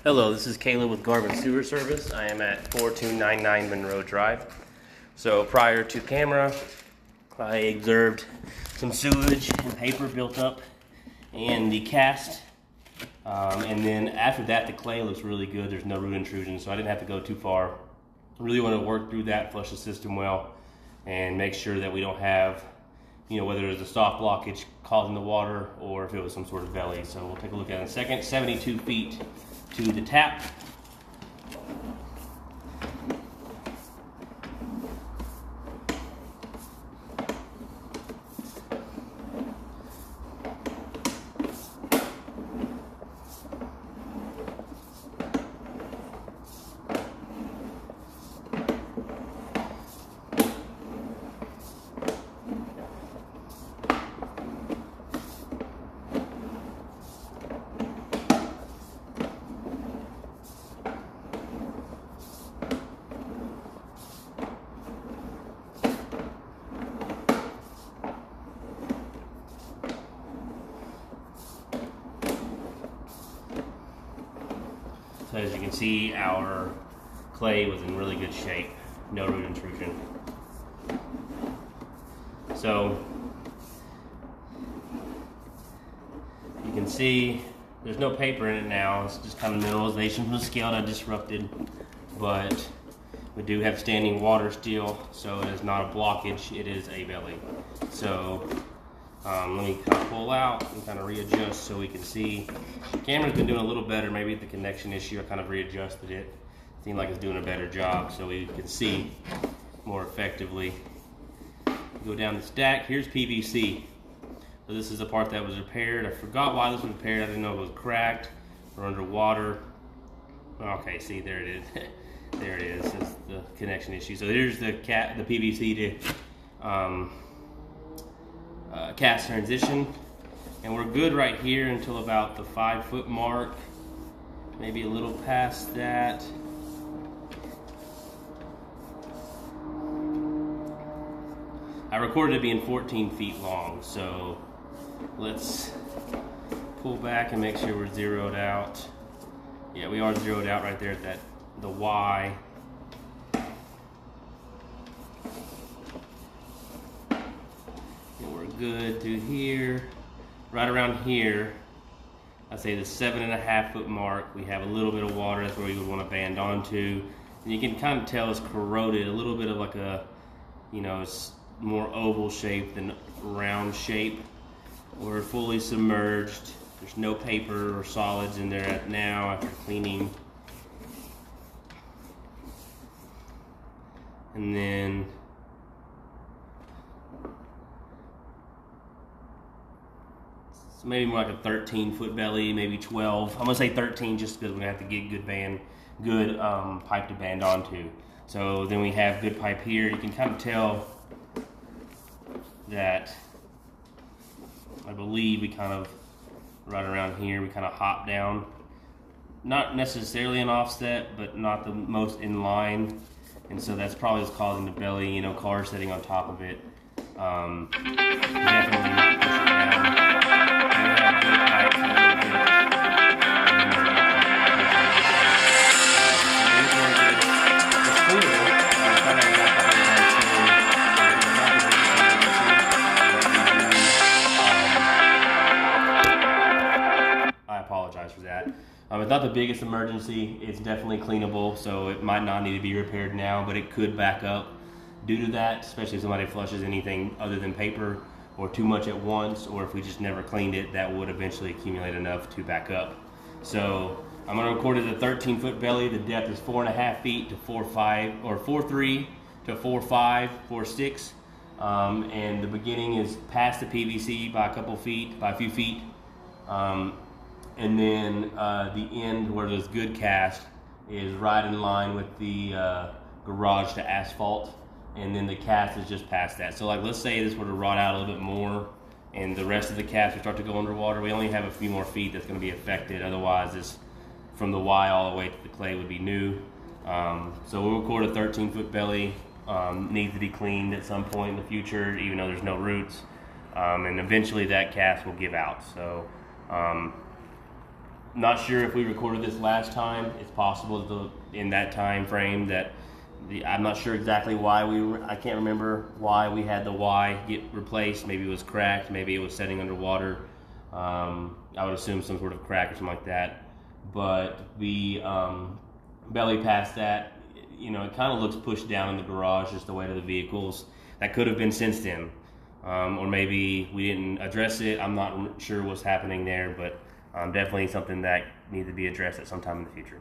Hello, this is Caleb with Garvin Sewer Service. I am at 4299 Monroe Drive. So prior to camera, I observed some sewage and paper built up in the cast. And then after that, the clay looks really good. There's no root intrusion, so I didn't have to go too far. I really want to work through that, flush the system well, and make sure that we don't have, whether there's a soft blockage causing the water or if it was some sort of belly. So we'll take a look at it in a second. 72 feet to the tap. So as you can see, our clay was in really good shape, no root intrusion. So you can see there's no paper in it now. It's just kind of mineralization from the scale that disrupted, but we do have standing water still, so it is not a blockage, it is a belly. So let me kind of pull out and kind of readjust so we can see. The camera's been doing a little better. Maybe the connection issue, I kind of readjusted it. Seemed like it's doing a better job so we can see more effectively. Go down the stack. Here's PVC. So this is the part that was repaired. I forgot why this was repaired. I didn't know it was cracked or underwater. Okay, see, there it is. There it is. That's the connection issue. So here's the PVC to cast transition, and we're good right here until about the 5-foot mark, maybe a little past that. I recorded it being 14 feet long, so let's pull back and make sure we're zeroed out. Yeah, we are zeroed out right there at the Y. Good to here, right around here. I'd say the 7.5-foot mark. We have a little bit of water. That's where you would want to band onto, and you can kind of tell it's corroded. A little bit of like a, it's more oval shape than round shape. We're fully submerged. There's no paper or solids in there now after cleaning. And then so maybe more like a 13-foot belly, maybe 12. I'm gonna say 13 just because we have to get good pipe to band onto. So then we have good pipe here. You can kind of tell that I believe we kind of right around here, we kind of hop down. Not necessarily an offset, but not the most in line. And so that's probably what's causing the belly, cars sitting on top of it. Definitely not push it down. I apologize for that. It's not the biggest emergency. It's definitely cleanable, so it might not need to be repaired now, but it could back up due to that, especially if somebody flushes anything other than paper or too much at once, or if we just never cleaned it, that would eventually accumulate enough to back up. So I'm going to record it at a 13-foot belly. The depth is 4.5 feet to 4.5, or 4.3 to 4.5, 4.6. And the beginning is past the PVC by a few feet. And then the end where there's good cast is right in line with the garage to asphalt, and then the cast is just past that. So like, let's say this were to rot out a little bit more and the rest of the cast would start to go underwater. We only have a few more feet that's going to be affected. Otherwise, this from the Y all the way to the clay would be new. So we'll record a 13-foot belly. Needs to be cleaned at some point in the future, even though there's no roots. And eventually that cast will give out. So not sure if we recorded this last time. It's possible that in that time frame that I'm not sure exactly why I can't remember why we had the Y get replaced. Maybe it was cracked, maybe it was setting underwater. I would assume some sort of crack or something like that. But we belly past that, you know, it kind of looks pushed down in the garage, just the weight of the vehicles. That could have been sensed in. Or maybe we didn't address it. I'm not sure what's happening there, but definitely something that needs to be addressed at some time in the future.